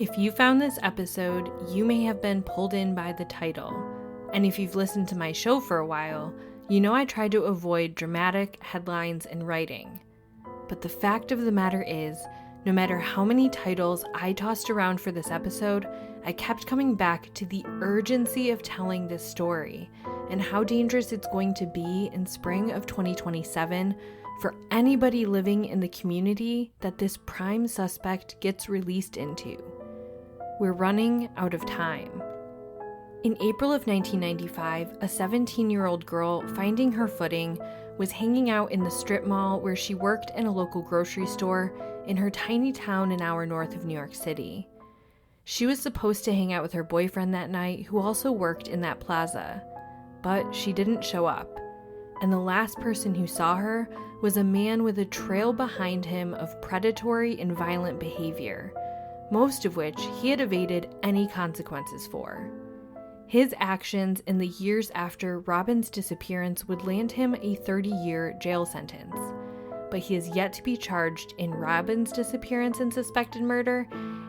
If you found this episode, you may have been pulled in by the title. And if you've listened to my show for a while, you know I try to avoid dramatic headlines and writing. But the fact of the matter is, no matter how many titles I tossed around for this episode, I kept coming back to the urgency of telling this story and how dangerous it's going to be in spring of 2027 for anybody living in the community that this prime suspect gets released into. We're running out of time. In April of 1995, a 17-year-old girl finding her footing was hanging out in the strip mall where she worked in a local grocery store in her tiny town an hour north of New York City. She was supposed to hang out with her boyfriend that night, who also worked in that plaza, but she didn't show up, and the last person who saw her was a man with a trail behind him of predatory and violent behavior, most of which he had evaded any consequences for. His actions in the years after Robin's disappearance would land him a 30-year jail sentence, but he is yet to be charged in Robin's disappearance and suspected murder,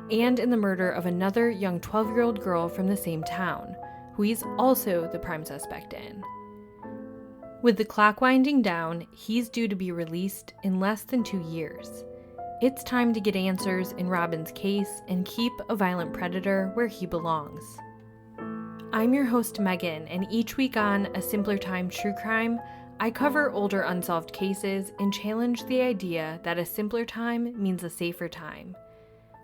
and in the murder of another young 12-year-old girl from the same town, who he's also the prime suspect in. With the clock winding down, he's due to be released in less than 2 years. It's time to get answers in Robin's case and keep a violent predator where he belongs. I'm your host Megan, and each week on A Simpler Time True Crime, I cover older unsolved cases and challenge the idea that a simpler time means a safer time.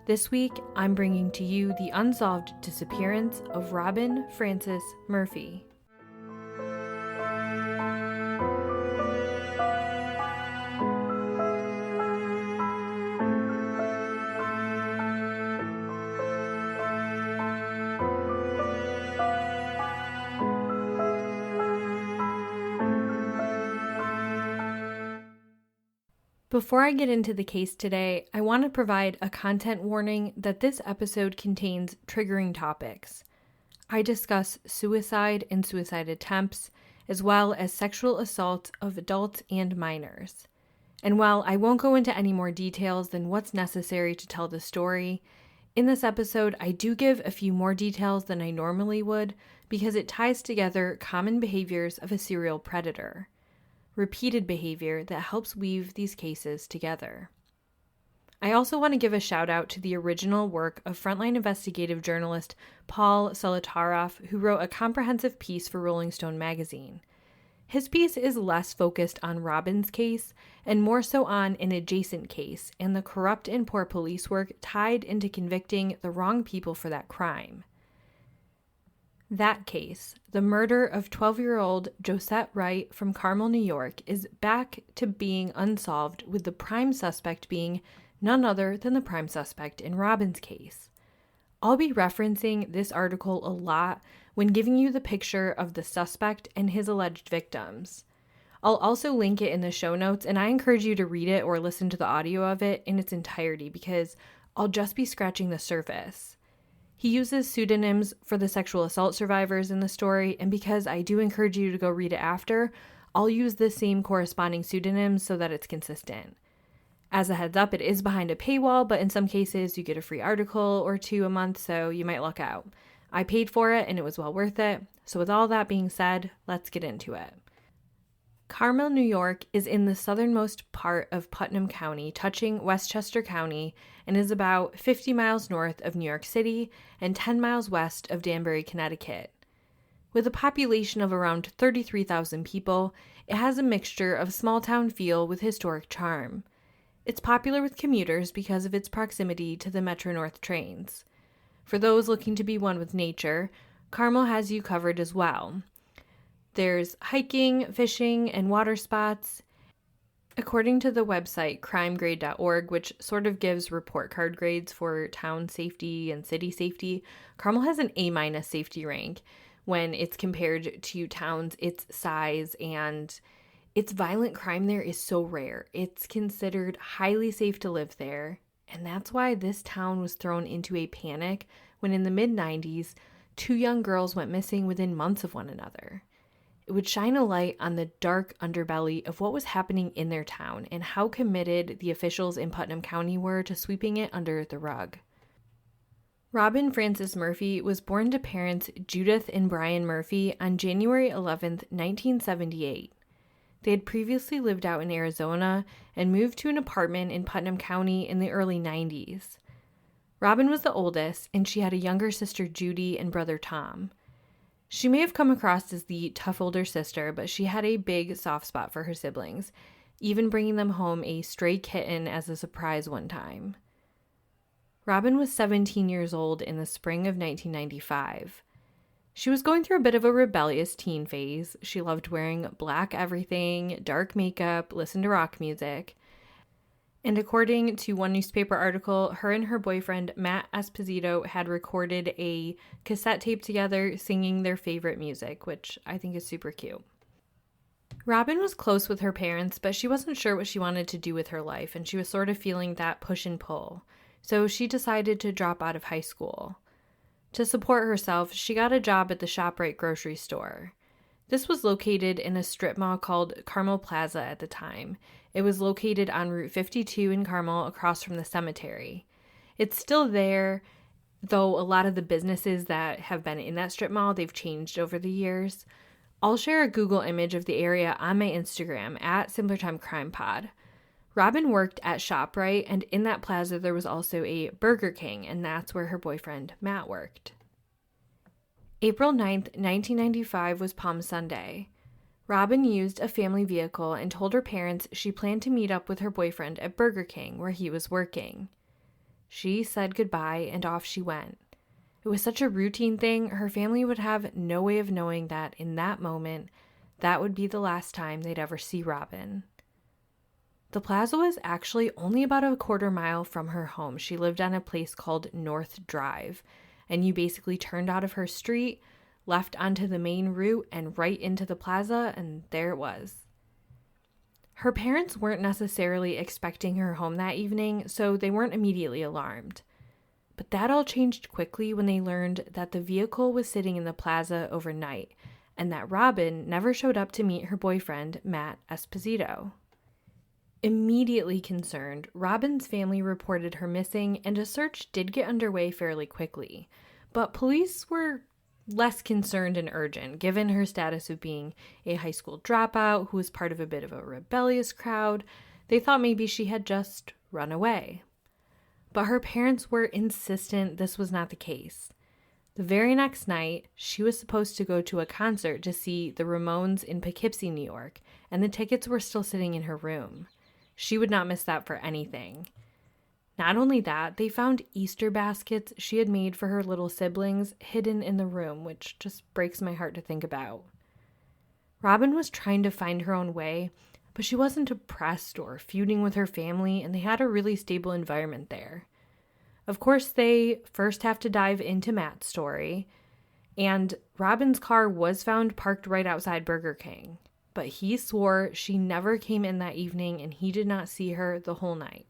This week, I'm bringing to you the unsolved disappearance of Robin Frances Murphy. Before I get into the case today, I want to provide a content warning that this episode contains triggering topics. I discuss suicide and suicide attempts, as well as sexual assault of adults and minors. And while I won't go into any more details than what's necessary to tell the story, in this episode I do give a few more details than I normally would because it ties together common behaviors of a serial predator. Repeated behavior that helps weave these cases together. I also want to give a shout out to the original work of frontline investigative journalist Paul Solotaroff, who wrote a comprehensive piece for Rolling Stone magazine. His piece is less focused on Robin's case and more so on an adjacent case and the corrupt and poor police work tied into convicting the wrong people for that crime. That case, the murder of 12-year-old Josette Wright from Carmel, New York, is back to being unsolved, with the prime suspect being none other than the prime suspect in Robin's case. I'll be referencing this article a lot when giving you the picture of the suspect and his alleged victims. I'll also link it in the show notes, and I encourage you to read it or listen to the audio of it in its entirety because I'll just be scratching the surface. He uses pseudonyms for the sexual assault survivors in the story, and because I do encourage you to go read it after, I'll use the same corresponding pseudonyms so that it's consistent. As a heads up, it is behind a paywall, but in some cases you get a free article or two a month, so you might luck out. I paid for it and it was well worth it. So with all that being said, let's get into it. Carmel, New York is in the southernmost part of Putnam County, touching Westchester County, and is about 50 miles north of New York City and 10 miles west of Danbury, Connecticut. With a population of around 33,000 people, it has a mixture of small-town feel with historic charm. It's popular with commuters because of its proximity to the Metro-North trains. For those looking to be one with nature, Carmel has you covered as well. There's hiking, fishing, and water spots. According to the website crimegrade.org, which sort of gives report card grades for town safety and city safety, Carmel has an A- safety rank when it's compared to towns its size, and its violent crime there is so rare. It's considered highly safe to live there, and that's why this town was thrown into a panic when in the mid-90s, 2 young girls went missing within months of one another. It would shine a light on the dark underbelly of what was happening in their town and how committed the officials in Putnam County were to sweeping it under the rug. Robin Frances Murphy was born to parents Judith and Brian Murphy on January 11, 1978. They had previously lived out in Arizona and moved to an apartment in Putnam County in the early 90s. Robin was the oldest, and she had a younger sister Judy and brother Tom. She may have come across as the tough older sister, but she had a big soft spot for her siblings, even bringing them home a stray kitten as a surprise one time. Robin was 17 years old in the spring of 1995. She was going through a bit of a rebellious teen phase. She loved wearing black everything, dark makeup, listened to rock music. And according to one newspaper article, her and her boyfriend, Matt Esposito, had recorded a cassette tape together singing their favorite music, which I think is super cute. Robin was close with her parents, but she wasn't sure what she wanted to do with her life, and she was sort of feeling that push and pull. So she decided to drop out of high school. To support herself, she got a job at the ShopRite grocery store. This was located in a strip mall called Carmel Plaza at the time. It was located on Route 52 in Carmel across from the cemetery. It's still there, though a lot of the businesses that have been in that strip mall, they've changed over the years. I'll share a Google image of the area on my Instagram at SimplerTimeCrimePod. Robin worked at ShopRite, and in that plaza there was also a Burger King, and that's where her boyfriend Matt worked. April 9th, 1995 was Palm Sunday. Robin used a family vehicle and told her parents she planned to meet up with her boyfriend at Burger King, where he was working. She said goodbye and off she went. It was such a routine thing, her family would have no way of knowing that in that moment, that would be the last time they'd ever see Robin. The plaza was actually only about a quarter mile from her home. She lived on a place called North Drive, and you basically turned out of her street, left onto the main route, and right into the plaza, and there it was. Her parents weren't necessarily expecting her home that evening, so they weren't immediately alarmed. But that all changed quickly when they learned that the vehicle was sitting in the plaza overnight, and that Robin never showed up to meet her boyfriend, Matt Esposito. Immediately concerned, Robin's family reported her missing, and a search did get underway fairly quickly. But police were less concerned and urgent, given her status of being a high school dropout who was part of a bit of a rebellious crowd. They thought maybe she had just run away. But her parents were insistent this was not the case. The very next night, she was supposed to go to a concert to see the Ramones in Poughkeepsie, New York, and the tickets were still sitting in her room. She would not miss that for anything. Not only that, they found Easter baskets she had made for her little siblings hidden in the room, which just breaks my heart to think about. Robin was trying to find her own way, but she wasn't depressed or feuding with her family, and they had a really stable environment there. Of course, they first have to dive into Matt's story, and Robin's car was found parked right outside Burger King. But he swore she never came in that evening and he did not see her the whole night.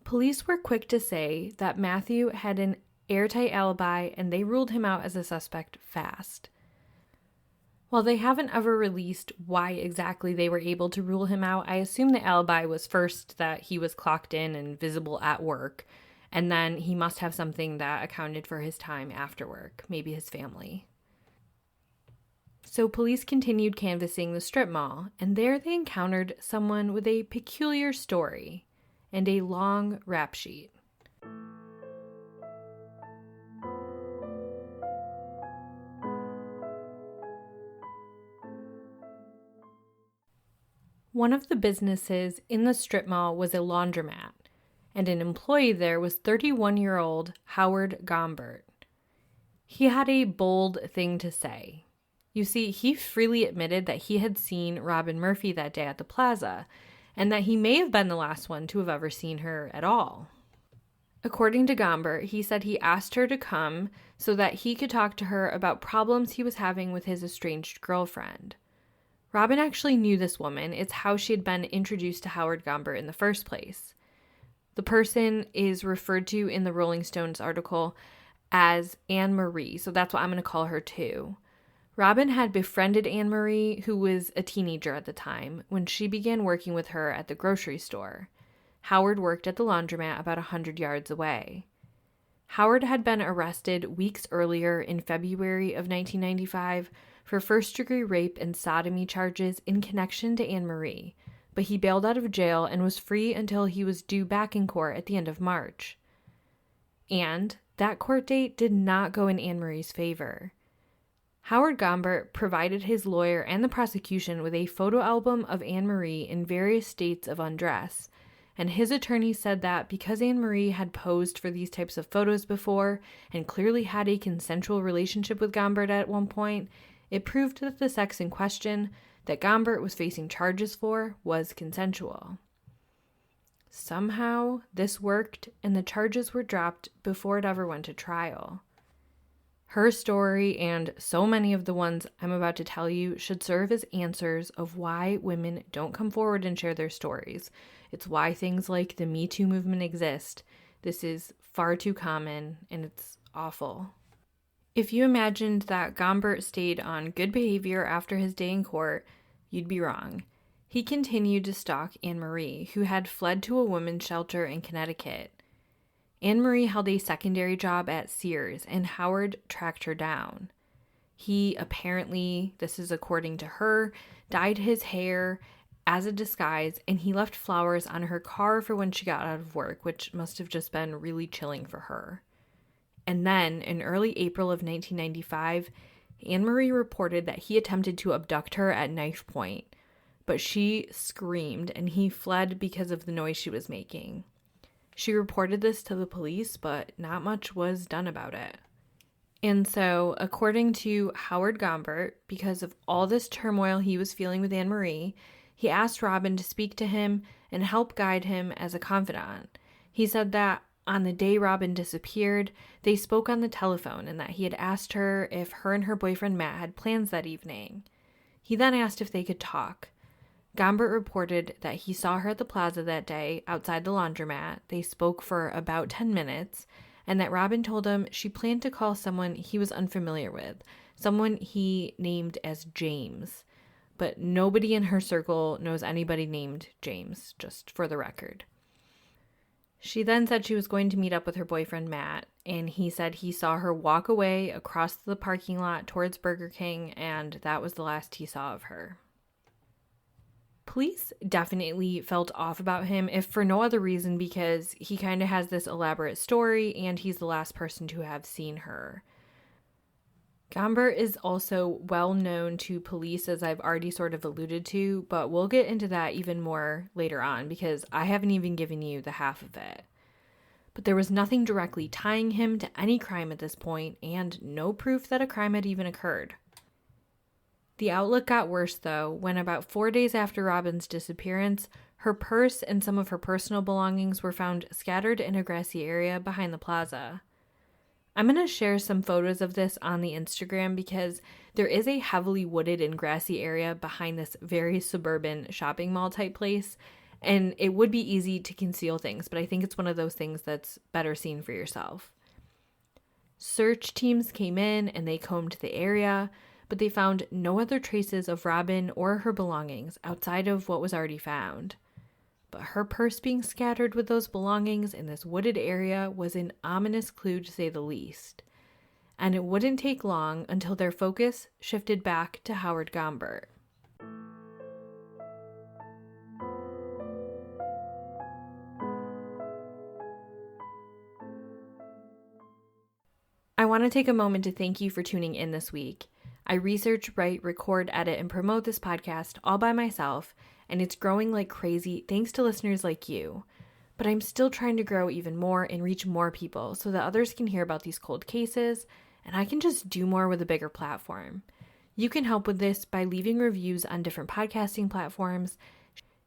Police were quick to say that Matthew had an airtight alibi and they ruled him out as a suspect fast. While they haven't ever released why exactly they were able to rule him out, I assume the alibi was first that he was clocked in and visible at work, and then he must have something that accounted for his time after work, maybe his family. So police continued canvassing the strip mall, and there they encountered someone with a peculiar story and a long rap sheet. One of the businesses in the strip mall was a laundromat, and an employee there was 31-year-old Howard Gombert. He had a bold thing to say. You see, he freely admitted that he had seen Robin Murphy that day at the plaza, and that he may have been the last one to have ever seen her at all. According to Gombert, he said he asked her to come so that he could talk to her about problems he was having with his estranged girlfriend. Robin actually knew this woman. It's how she had been introduced to Howard Gombert in the first place. The person is referred to in the Rolling Stones article as Anne Marie, so that's what I'm going to call her too. Robin had befriended Anne Marie, who was a teenager at the time, when she began working with her at the grocery store. Howard worked at the laundromat about 100 yards away. Howard had been arrested weeks earlier in February of 1995 for first-degree rape and sodomy charges in connection to Anne Marie, but he bailed out of jail and was free until he was due back in court at the end of March. And that court date did not go in Anne Marie's favor. Howard Gombert provided his lawyer and the prosecution with a photo album of Anne Marie in various states of undress, and his attorney said that because Anne Marie had posed for these types of photos before and clearly had a consensual relationship with Gombert at one point, it proved that the sex in question that Gombert was facing charges for was consensual. Somehow, this worked, and the charges were dropped before it ever went to trial. Her story, and so many of the ones I'm about to tell you, should serve as answers of why women don't come forward and share their stories. It's why things like the Me Too movement exist. This is far too common, and it's awful. If you imagined that Gombert stayed on good behavior after his day in court, you'd be wrong. He continued to stalk Anne Marie, who had fled to a women's shelter in Connecticut. Anne Marie held a secondary job at Sears, and Howard tracked her down. He apparently, this is according to her, dyed his hair as a disguise, and he left flowers on her car for when she got out of work, which must have just been really chilling for her. And then, in early April of 1995, Anne Marie reported that he attempted to abduct her at knife point, but she screamed, and he fled because of the noise she was making. She reported this to the police, but not much was done about it. And so, according to Howard Gombert, because of all this turmoil he was feeling with Anne Marie, he asked Robin to speak to him and help guide him as a confidant. He said that on the day Robin disappeared, they spoke on the telephone and that he had asked her if her and her boyfriend Matt had plans that evening. He then asked if they could talk. Gombert reported that he saw her at the plaza that day outside the laundromat. They spoke for about 10 minutes, and that Robin told him she planned to call someone he was unfamiliar with, someone he named as James. But nobody in her circle knows anybody named James, just for the record. She then said she was going to meet up with her boyfriend Matt, and he said he saw her walk away across the parking lot towards Burger King, and that was the last he saw of her. Police definitely felt off about him, if for no other reason because he kind of has this elaborate story and he's the last person to have seen her. Gombert is also well known to police, as I've already sort of alluded to, but we'll get into that even more later on because I haven't even given you the half of it. But there was nothing directly tying him to any crime at this point, and no proof that a crime had even occurred. The outlook got worse, though, when about 4 days after Robin's disappearance, her purse and some of her personal belongings were found scattered in a grassy area behind the plaza. I'm going to share some photos of this on the Instagram because there is a heavily wooded and grassy area behind this very suburban shopping mall type place, and it would be easy to conceal things, but I think it's one of those things that's better seen for yourself. Search teams came in and they combed the area, but they found no other traces of Robin or her belongings outside of what was already found. But her purse being scattered with those belongings in this wooded area was an ominous clue, to say the least. And it wouldn't take long until their focus shifted back to Howard Gombert. I want to take a moment to thank you for tuning in this week. I research, write, record, edit, and promote this podcast all by myself, and it's growing like crazy thanks to listeners like you. But I'm still trying to grow even more and reach more people so that others can hear about these cold cases, and I can just do more with a bigger platform. You can help with this by leaving reviews on different podcasting platforms,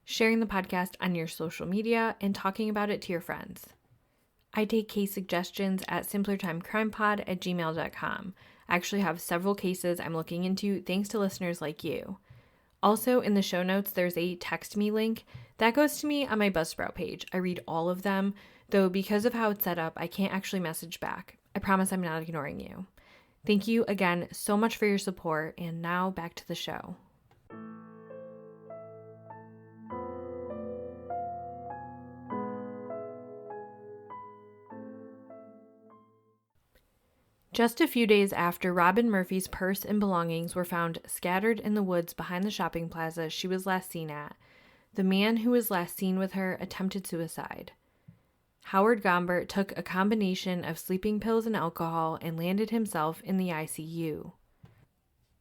sharing the podcast on your social media, and talking about it to your friends. I take case suggestions at simplertimecrimepod@gmail.com. I actually have several cases I'm looking into thanks to listeners like you. Also, in the show notes, there's a text me link that goes to me on my Buzzsprout page. I read all of them, though because of how it's set up, I can't actually message back. I promise I'm not ignoring you. Thank you again so much for your support, and now back to the show. Just a few days after Robin Murphy's purse and belongings were found scattered in the woods behind the shopping plaza she was last seen at, the man who was last seen with her attempted suicide. Howard Gombert took a combination of sleeping pills and alcohol and landed himself in the ICU.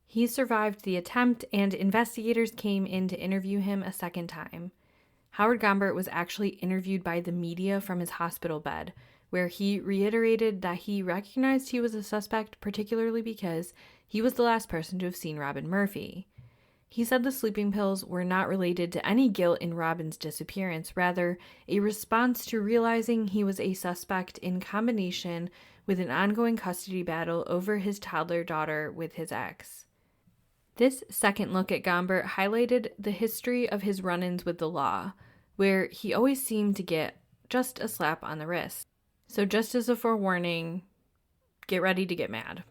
He survived the attempt, and investigators came in to interview him a second time. Howard Gombert was actually interviewed by the media from his hospital bed, where he reiterated that he recognized he was a suspect, particularly because he was the last person to have seen Robin Murphy. He said the sleeping pills were not related to any guilt in Robin's disappearance, rather a response to realizing he was a suspect in combination with an ongoing custody battle over his toddler daughter with his ex. This second look at Gombert highlighted the history of his run-ins with the law, where he always seemed to get just a slap on the wrist. So just as a forewarning, get ready to get mad.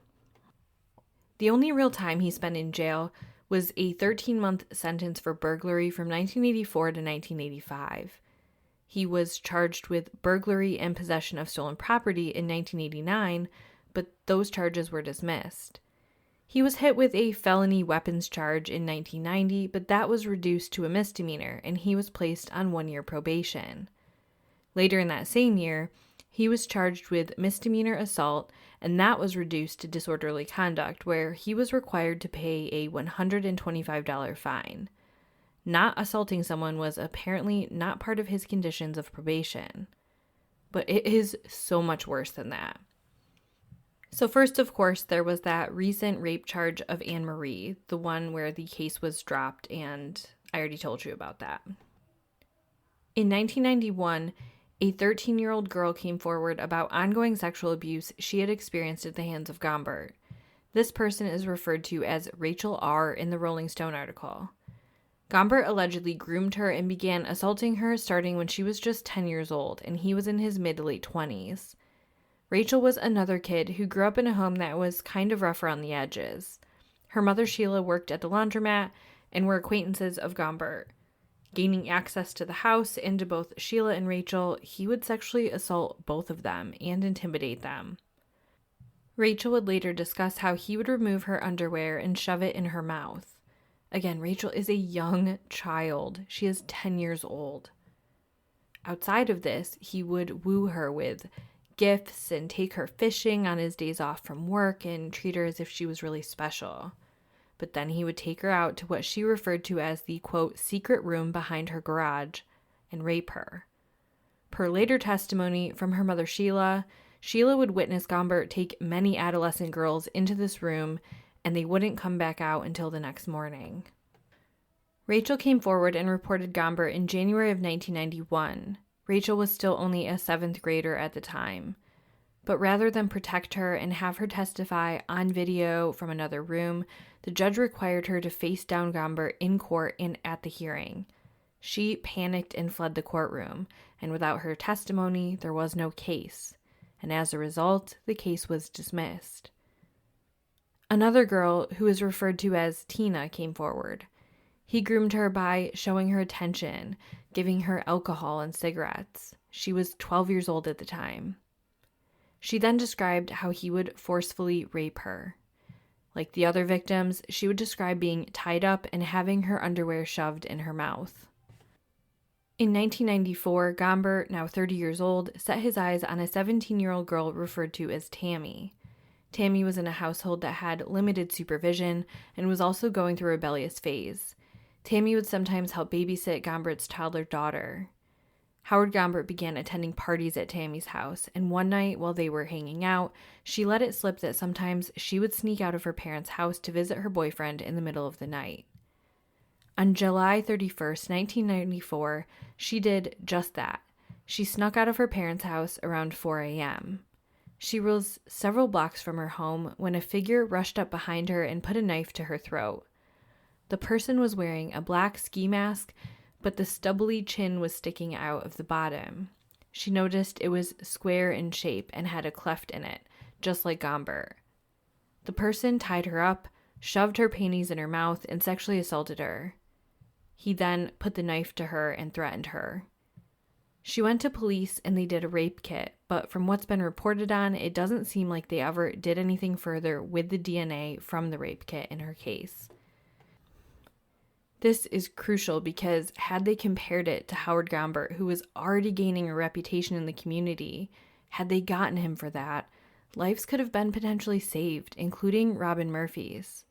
The only real time he spent in jail was a 13-month sentence for burglary from 1984 to 1985. He was charged with burglary and possession of stolen property in 1989, but those charges were dismissed. He was hit with a felony weapons charge in 1990, but that was reduced to a misdemeanor, and he was placed on 1-year probation. Later in that same year, he was charged with misdemeanor assault, and that was reduced to disorderly conduct, where he was required to pay a $125 fine. Not assaulting someone was apparently not part of his conditions of probation. But it is so much worse than that. So first, of course, there was that recent rape charge of Anne Marie, the one where the case was dropped, and I already told you about that. In 1991, a 13-year-old girl came forward about ongoing sexual abuse she had experienced at the hands of Gombert. This person is referred to as Rachel R. in the Rolling Stone article. Gombert allegedly groomed her and began assaulting her starting when she was just 10 years old, and he was in his mid to late 20s. Rachel was another kid who grew up in a home that was kind of rough around the edges. Her mother Sheila worked at the laundromat and were acquaintances of Gombert. Gaining access to the house and to both Sheila and Rachel, he would sexually assault both of them and intimidate them. Rachel would later discuss how he would remove her underwear and shove it in her mouth. Again, Rachel is a young child. She is 10 years old. Outside of this, he would woo her with gifts and take her fishing on his days off from work and treat her as if she was really special. But then he would take her out to what she referred to as the, quote, secret room behind her garage and rape her. Per later testimony from her mother Sheila, Sheila would witness Gombert take many adolescent girls into this room, and they wouldn't come back out until the next morning. Rachel came forward and reported Gombert in January of 1991. Rachel was still only a 7th grader at the time. But rather than protect her and have her testify on video from another room, the judge required her to face down Gombert in court and at the hearing. She panicked and fled the courtroom, and without her testimony, there was no case. And as a result, the case was dismissed. Another girl, who is referred to as Tina, came forward. He groomed her by showing her attention, giving her alcohol and cigarettes. She was 12 years old at the time. She then described how he would forcefully rape her. Like the other victims, she would describe being tied up and having her underwear shoved in her mouth. In 1994, Gombert, now 30 years old, set his eyes on a 17-year-old girl referred to as Tammy. Tammy was in a household that had limited supervision and was also going through a rebellious phase. Tammy would sometimes help babysit Gombert's toddler daughter. Howard Gombert began attending parties at Tammy's house, and one night while they were hanging out, she let it slip that sometimes she would sneak out of her parents' house to visit her boyfriend in the middle of the night. On July 31st, 1994, she did just that. She snuck out of her parents' house around 4 a.m. She was several blocks from her home when a figure rushed up behind her and put a knife to her throat. The person was wearing a black ski mask, but the stubbly chin was sticking out of the bottom. She noticed it was square in shape and had a cleft in it, just like Gombert. The person tied her up, shoved her panties in her mouth, and sexually assaulted her. He then put the knife to her and threatened her. She went to police and they did a rape kit, but from what's been reported on, it doesn't seem like they ever did anything further with the DNA from the rape kit in her case. This is crucial because had they compared it to Howard Gombert, who was already gaining a reputation in the community, had they gotten him for that, lives could have been potentially saved, including Robin Murphy's.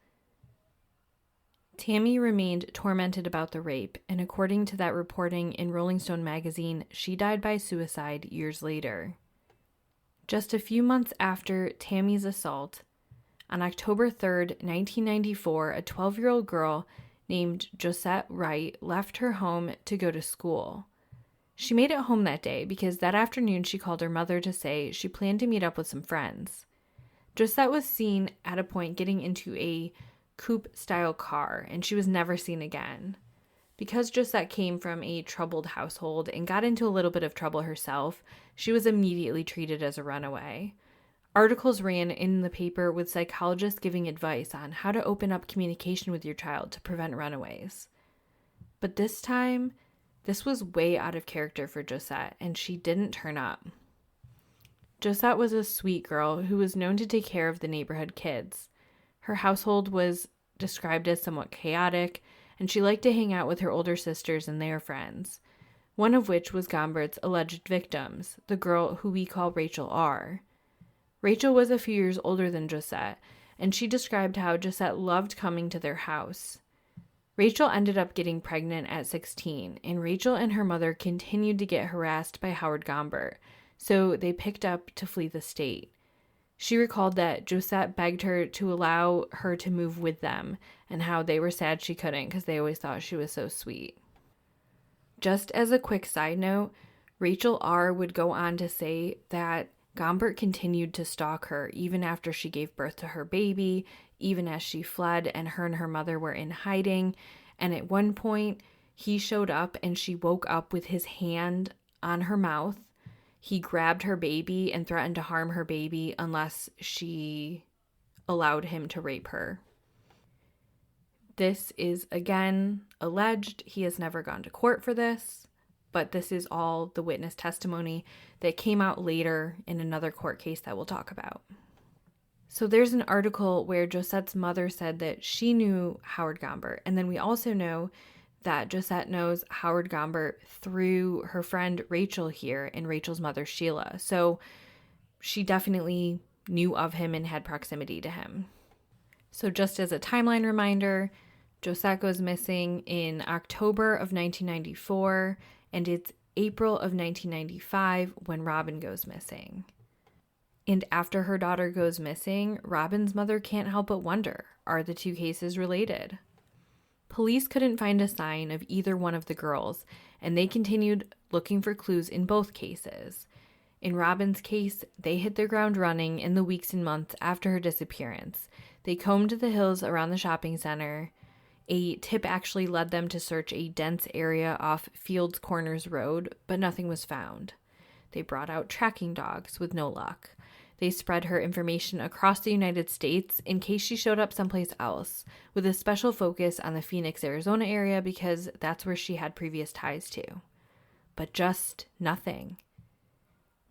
Tammy remained tormented about the rape, and according to that reporting in Rolling Stone magazine, she died by suicide years later. Just a few months after Tammy's assault, on October 3rd, 1994, a 12-year-old girl named Josette Wright left her home to go to school. She made it home that day because that afternoon she called her mother to say she planned to meet up with some friends. Josette was seen at a point getting into a coupe-style car, and she was never seen again. Because Josette came from a troubled household and got into a little bit of trouble herself, she was immediately treated as a runaway. Articles ran in the paper with psychologists giving advice on how to open up communication with your child to prevent runaways. But this time, this was way out of character for Josette, and she didn't turn up. Josette was a sweet girl who was known to take care of the neighborhood kids. Her household was described as somewhat chaotic, and she liked to hang out with her older sisters and their friends, one of which was Gombert's alleged victims, the girl who we call Rachel R. Rachel was a few years older than Josette, and she described how Josette loved coming to their house. Rachel ended up getting pregnant at 16, and Rachel and her mother continued to get harassed by Howard Gombert, so they picked up to flee the state. She recalled that Josette begged her to allow her to move with them, and how they were sad she couldn't because they always thought she was so sweet. Just as a quick side note, Rachel R. would go on to say that Gombert continued to stalk her even after she gave birth to her baby, even as she fled and her mother were in hiding. And at one point, he showed up and she woke up with his hand on her mouth. He grabbed her baby and threatened to harm her baby unless she allowed him to rape her. This is, again, alleged. He has never gone to court for this, but this is all the witness testimony that came out later in another court case that we'll talk about. So there's an article where Josette's mother said that she knew Howard Gombert, and then we also know that Josette knows Howard Gombert through her friend Rachel here and Rachel's mother Sheila. So she definitely knew of him and had proximity to him. So just as a timeline reminder, Josette goes missing in October of 1994, and it's April of 1995 when Robin goes missing. And after her daughter goes missing, Robin's mother can't help but wonder, are the two cases related? Police couldn't find a sign of either one of the girls, and they continued looking for clues in both cases. In Robin's case, they hit their ground running in the weeks and months after her disappearance. They combed the hills around the shopping center. A tip actually led them to search a dense area off Fields Corners Road, but nothing was found. They brought out tracking dogs with no luck. They spread her information across the United States in case she showed up someplace else, with a special focus on the Phoenix, Arizona area because that's where she had previous ties to. But just nothing.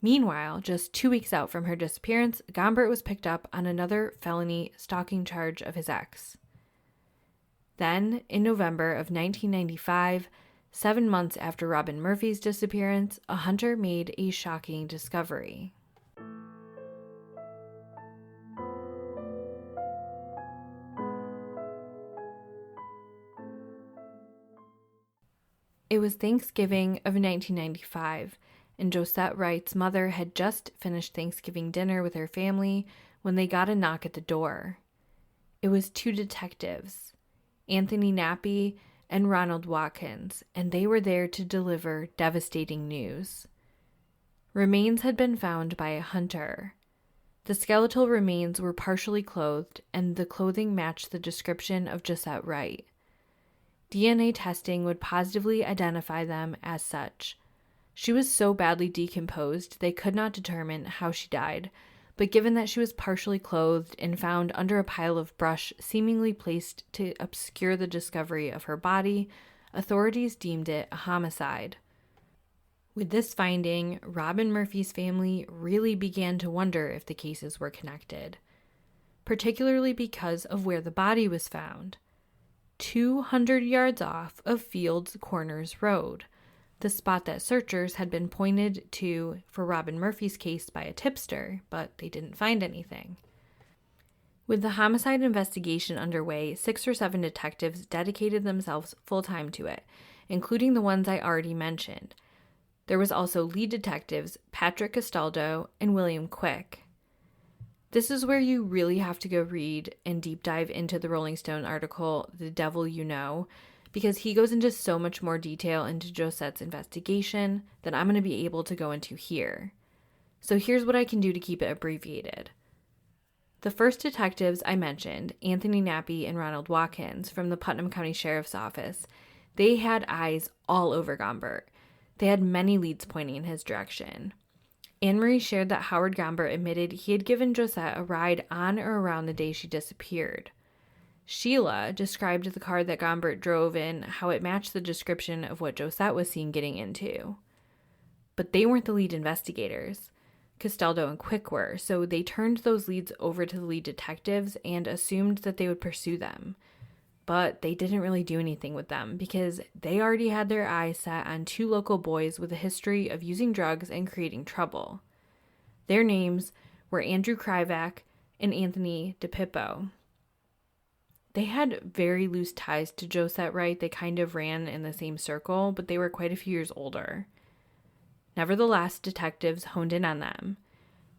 Meanwhile, just 2 weeks out from her disappearance, Gombert was picked up on another felony stalking charge of his ex. Then, in November of 1995, 7 months after Robin Murphy's disappearance, a hunter made a shocking discovery. It was Thanksgiving of 1995, and Josette Wright's mother had just finished Thanksgiving dinner with her family when they got a knock at the door. It was 2 detectives, Anthony Nappy and Ronald Watkins, and they were there to deliver devastating news. Remains had been found by a hunter. The skeletal remains were partially clothed, and the clothing matched the description of Josette Wright. DNA testing would positively identify them as such. She was so badly decomposed they could not determine how she died, but given that she was partially clothed and found under a pile of brush seemingly placed to obscure the discovery of her body, authorities deemed it a homicide. With this finding, Robin Murphy's family really began to wonder if the cases were connected, particularly because of where the body was found. 200 yards off of Fields Corners Road, the spot that searchers had been pointed to for Robin Murphy's case by a tipster, but they didn't find anything. With the homicide investigation underway, 6 or 7 detectives dedicated themselves full-time to it, including the ones I already mentioned. There was also lead detectives Patrick Castaldo and William Quick. This is where you really have to go read and deep dive into the Rolling Stone article, The Devil You Know, because he goes into so much more detail into Josette's investigation than I'm going to be able to go into here. So here's what I can do to keep it abbreviated. The first detectives I mentioned, Anthony Nappy and Ronald Watkins from the Putnam County Sheriff's Office, they had eyes all over Gombert. They had many leads pointing in his direction. Anne-Marie shared that Howard Gombert admitted he had given Josette a ride on or around the day she disappeared. Sheila described the car that Gombert drove in, how it matched the description of what Josette was seen getting into. But they weren't the lead investigators. Castaldo and Quick were, so they turned those leads over to the lead detectives and assumed that they would pursue them. But they didn't really do anything with them because they already had their eyes set on 2 local boys with a history of using drugs and creating trouble. Their names were Andrew Kryvac and Anthony DePippo. They had very loose ties to Josette Wright. They kind of ran in the same circle, but they were quite a few years older. Nevertheless, detectives honed in on them.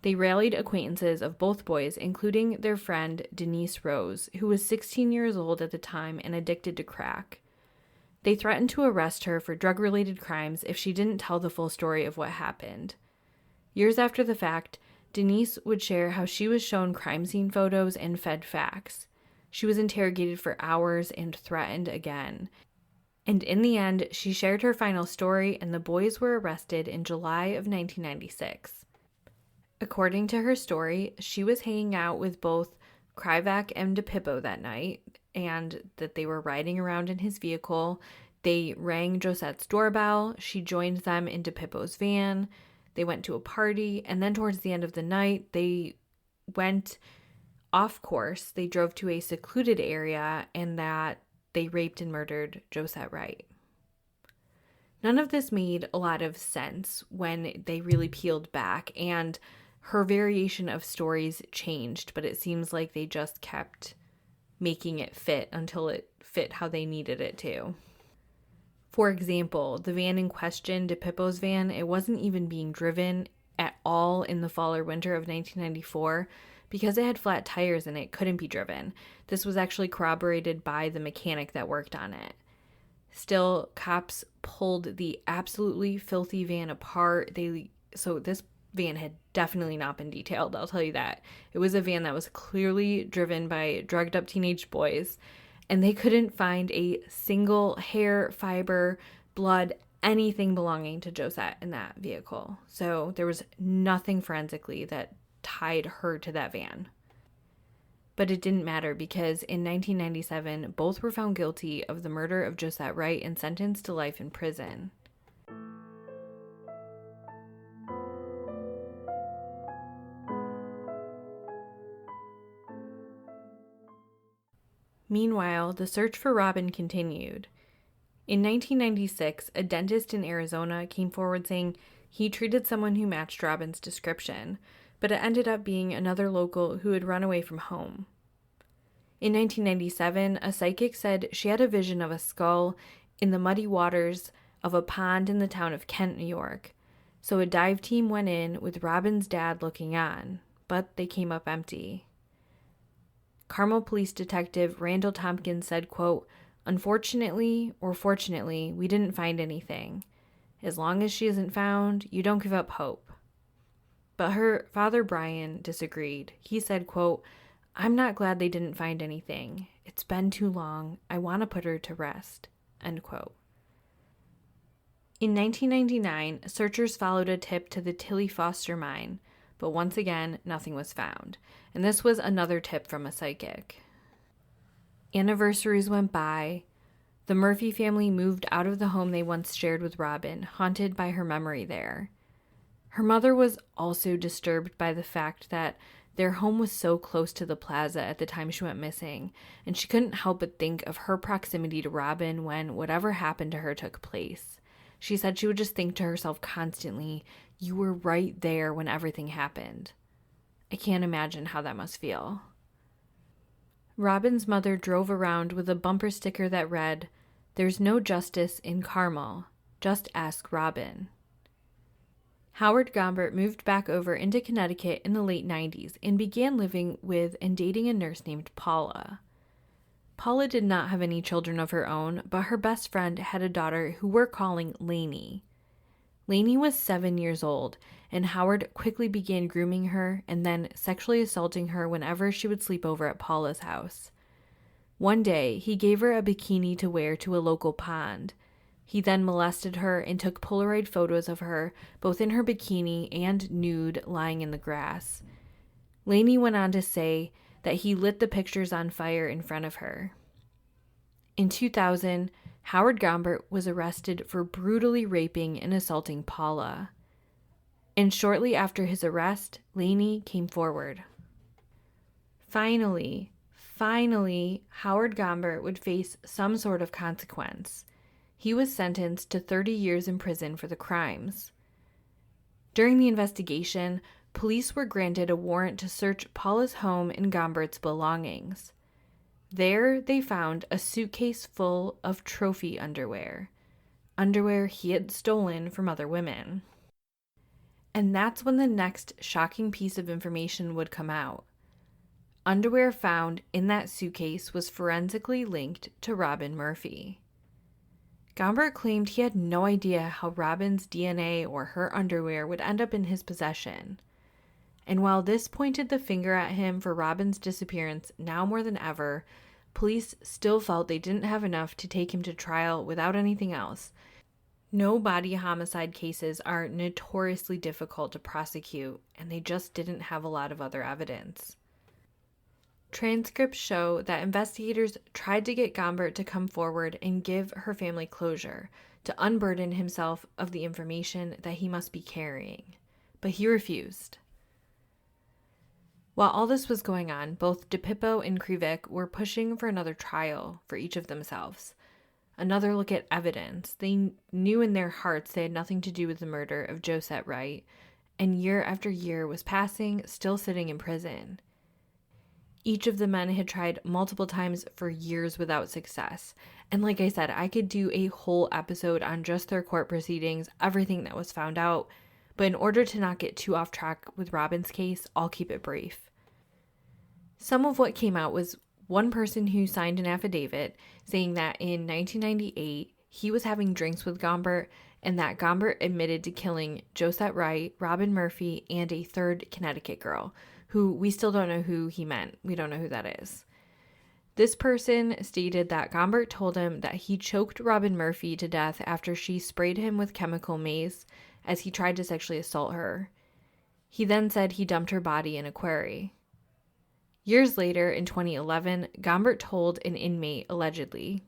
They rallied acquaintances of both boys, including their friend Denise Rose, who was 16 years old at the time and addicted to crack. They threatened to arrest her for drug-related crimes if she didn't tell the full story of what happened. Years after the fact, Denise would share how she was shown crime scene photos and fed facts. She was interrogated for hours and threatened again. And in the end, she shared her final story, and the boys were arrested in July of 1996. According to her story, she was hanging out with both Kryvac and DePippo that night, and that they were riding around in his vehicle. They rang Josette's doorbell. She joined them in DePippo's van. They went to a party, and then towards the end of the night, they went off course. They drove to a secluded area, and that they raped and murdered Josette Wright. None of this made a lot of sense when they really peeled back, and her variation of stories changed, but it seems like they just kept making it fit until it fit how they needed it to. For example, the van in question, DePippo's van, it wasn't even being driven at all in the fall or winter of 1994 because it had flat tires and it couldn't be driven. This was actually corroborated by the mechanic that worked on it. Still, cops pulled the absolutely filthy van apart. So this van had definitely not been detailed, I'll tell you that. It was a van that was clearly driven by drugged up teenage boys, and they couldn't find a single hair, fiber, blood, anything belonging to Josette in that vehicle. So there was nothing forensically that tied her to that van. But it didn't matter because in 1997, both were found guilty of the murder of Josette Wright and sentenced to life in prison. Meanwhile, the search for Robin continued. In 1996, a dentist in Arizona came forward saying he treated someone who matched Robin's description, but it ended up being another local who had run away from home. In 1997, a psychic said she had a vision of a skull in the muddy waters of a pond in the town of Kent, New York. So a dive team went in with Robin's dad looking on, but they came up empty. Carmel Police Detective Randall Tompkins said, quote, "Unfortunately or fortunately, we didn't find anything. As long as she isn't found, you don't give up hope." But her father, Brian, disagreed. He said, quote, "I'm not glad they didn't find anything. It's been too long. I want to put her to rest." End quote. In 1999, searchers followed a tip to the Tilly Foster mine, but once again, nothing was found. And this was another tip from a psychic. Anniversaries went by. The Murphy family moved out of the home they once shared with Robin, haunted by her memory there. Her mother was also disturbed by the fact that their home was so close to the plaza at the time she went missing, and she couldn't help but think of her proximity to Robin when whatever happened to her took place. She said she would just think to herself constantly, "You were right there when everything happened." I can't imagine how that must feel. Robin's mother drove around with a bumper sticker that read, "There's no justice in Carmel. Just ask Robin." Howard Gombert moved back over into Connecticut in the late 90s and began living with and dating a nurse named Paula. Paula did not have any children of her own, but her best friend had a daughter who we're calling Lainey. Lainey was 7 years old, and Howard quickly began grooming her and then sexually assaulting her whenever she would sleep over at Paula's house. One day, he gave her a bikini to wear to a local pond. He then molested her and took Polaroid photos of her, both in her bikini and nude, lying in the grass. Lainey went on to say that he lit the pictures on fire in front of her. In 2000, Howard Gombert was arrested for brutally raping and assaulting Paula. And shortly after his arrest, Lainey came forward. Finally, Howard Gombert would face some sort of consequence. He was sentenced to 30 years in prison for the crimes. During the investigation, police were granted a warrant to search Paula's home and Gombert's belongings. There, they found a suitcase full of trophy underwear he had stolen from other women. And that's when the next shocking piece of information would come out. Underwear found in that suitcase was forensically linked to Robin Murphy. Gombert claimed he had no idea how Robin's DNA or her underwear would end up in his possession. And while this pointed the finger at him for Robin's disappearance now more than ever, police still felt they didn't have enough to take him to trial without anything else. No body homicide cases are notoriously difficult to prosecute, and they just didn't have a lot of other evidence. Transcripts show that investigators tried to get Gombert to come forward and give her family closure, to unburden himself of the information that he must be carrying, but he refused. While all this was going on, both DePippo and Krivik were pushing for another trial for each of themselves. Another look at evidence. They knew in their hearts they had nothing to do with the murder of Josette Wright, and year after year was passing, still sitting in prison. Each of the men had tried multiple times for years without success. And like I said, I could do a whole episode on just their court proceedings, everything that was found out. But in order to not get too off track with Robin's case, I'll keep it brief. Some of what came out was one person who signed an affidavit saying that in 1998, he was having drinks with Gombert and that Gombert admitted to killing Josette Wright, Robin Murphy, and a third Connecticut girl, who we still don't know who he meant. We don't know who that is. This person stated that Gombert told him that he choked Robin Murphy to death after she sprayed him with chemical mace as he tried to sexually assault her. He then said he dumped her body in a quarry. Years later, in 2011, Gombert told an inmate, allegedly,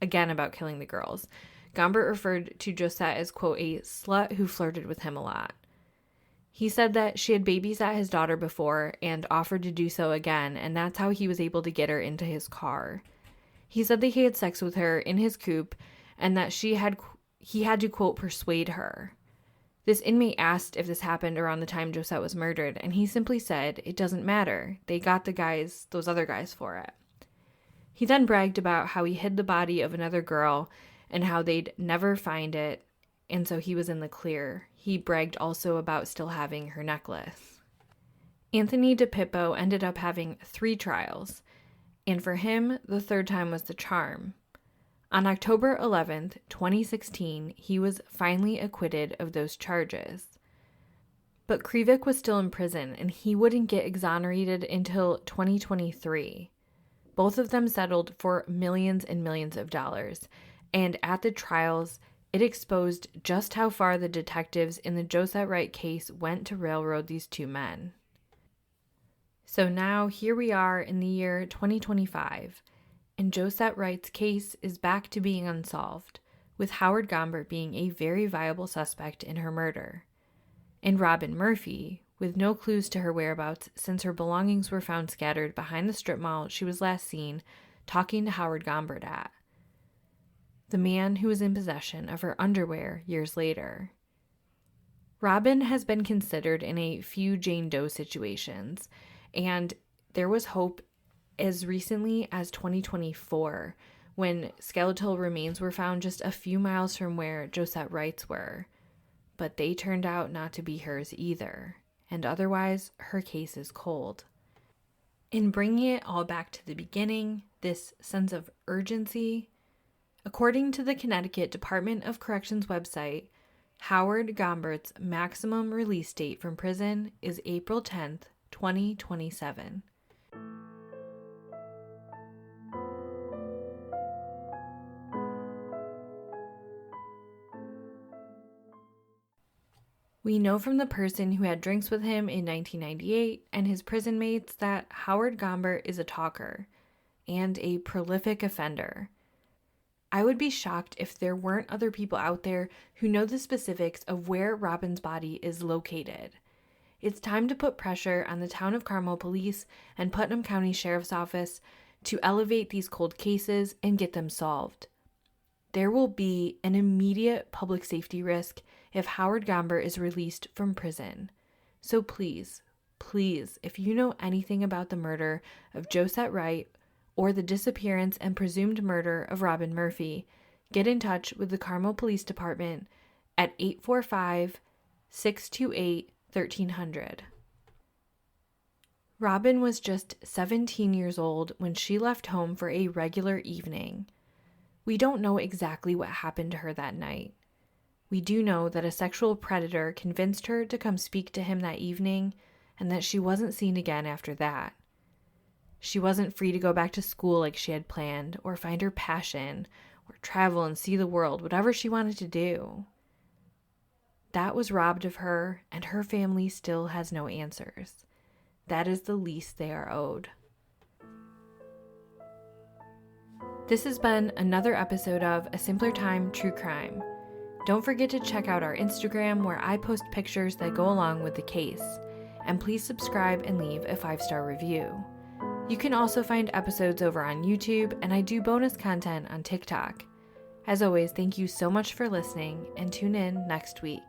again about killing the girls. Gombert referred to Josette as, quote, a slut who flirted with him a lot. He said that she had babysat his daughter before and offered to do so again, and that's how he was able to get her into his car. He said that he had sex with her in his coupe and that he had to, quote, persuade her. This inmate asked if this happened around the time Josette was murdered, and he simply said, it doesn't matter. They got those other guys for it. He then bragged about how he hid the body of another girl and how they'd never find it, and so he was in the clear. He bragged also about still having her necklace. Anthony DePippo ended up having 3 trials, and for him, the third time was the charm. On October 11th, 2016, he was finally acquitted of those charges. But Krivik was still in prison, and he wouldn't get exonerated until 2023. Both of them settled for millions and millions of dollars, and at the trials, it exposed just how far the detectives in the Josette Wright case went to railroad these 2 men. So now, here we are in the year 2025, and Josette Wright's case is back to being unsolved, with Howard Gombert being a very viable suspect in her murder. And Robin Murphy, with no clues to her whereabouts since her belongings were found scattered behind the strip mall she was last seen talking to Howard Gombert at, the man who was in possession of her underwear years later. Robin has been considered in a few Jane Doe situations, and there was hope as recently as 2024 when skeletal remains were found just a few miles from where Josette Wright's were, but they turned out not to be hers either, and otherwise her case is cold. In bringing it all back to the beginning, this sense of urgency, according to the Connecticut Department of Corrections website, Howard Gombert's maximum release date from prison is April 10th, 2027. We know from the person who had drinks with him in 1998 and his prison mates that Howard Gombert is a talker and a prolific offender. I would be shocked if there weren't other people out there who know the specifics of where Robin's body is located. It's time to put pressure on the town of Carmel Police and Putnam County Sheriff's Office to elevate these cold cases and get them solved. There will be an immediate public safety risk if Howard Gombert is released from prison. So please, if you know anything about the murder of Josette Wright or the disappearance and presumed murder of Robin Murphy, get in touch with the Carmel Police Department at 845-628-1300. Robin was just 17 years old when she left home for a regular evening. We don't know exactly what happened to her that night. We do know that a sexual predator convinced her to come speak to him that evening and that she wasn't seen again after that. She wasn't free to go back to school like she had planned, or find her passion, or travel and see the world, whatever she wanted to do. That was robbed of her, and her family still has no answers. That is the least they are owed. This has been another episode of A Simpler Time True Crime. Don't forget to check out our Instagram where I post pictures that go along with the case. And please subscribe and leave a 5-star review. You can also find episodes over on YouTube, and I do bonus content on TikTok. As always, thank you so much for listening, and tune in next week.